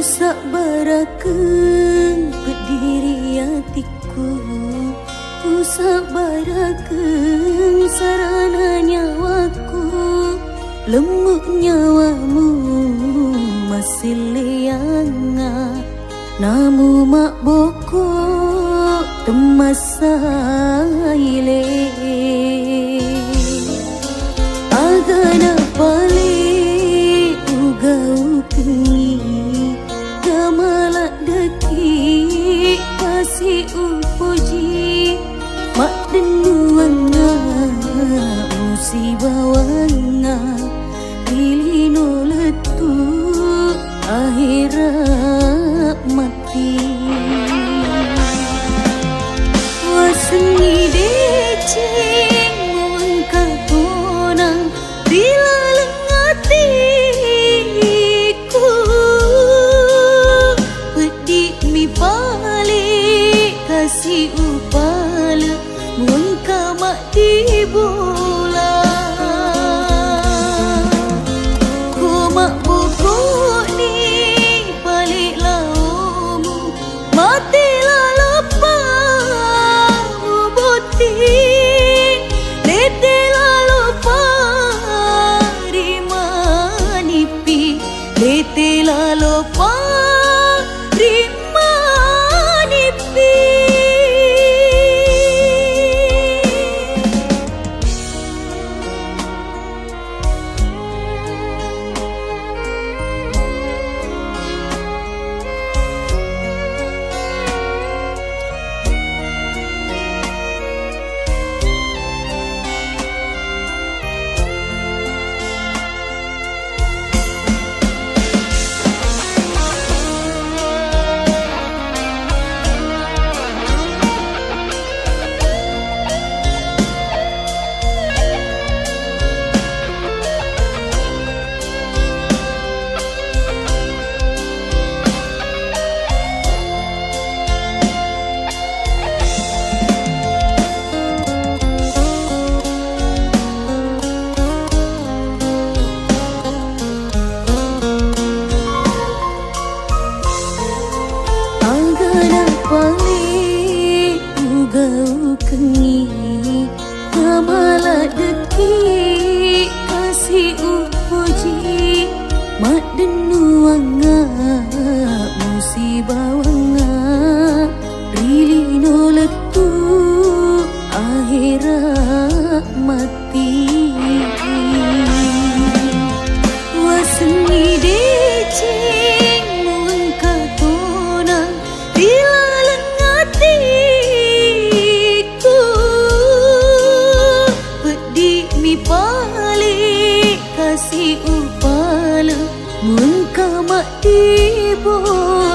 Usak barakeun berdiri hatiku, usak barakeun sarana nyawaku, lemuk nyawamu masih leanga, namu mak boko temasa ile agana pale ugau kengi gamalak deki kasih upuji mak denuanga musibah wanga pilino letu akhirat mati wasengi decing muangka tonang bila lengatiku pedik mi balik kasih upala muangka mak dibola ku mak bukuk ni balik laumu mati Letela lopa rimanipi pale ugau kengi gamalak deki kasih upuji mak denuanga musibah wanga rilino letu akhirat mati wasengi decing muangka tonang bila balik kasih upala muangka mak dibola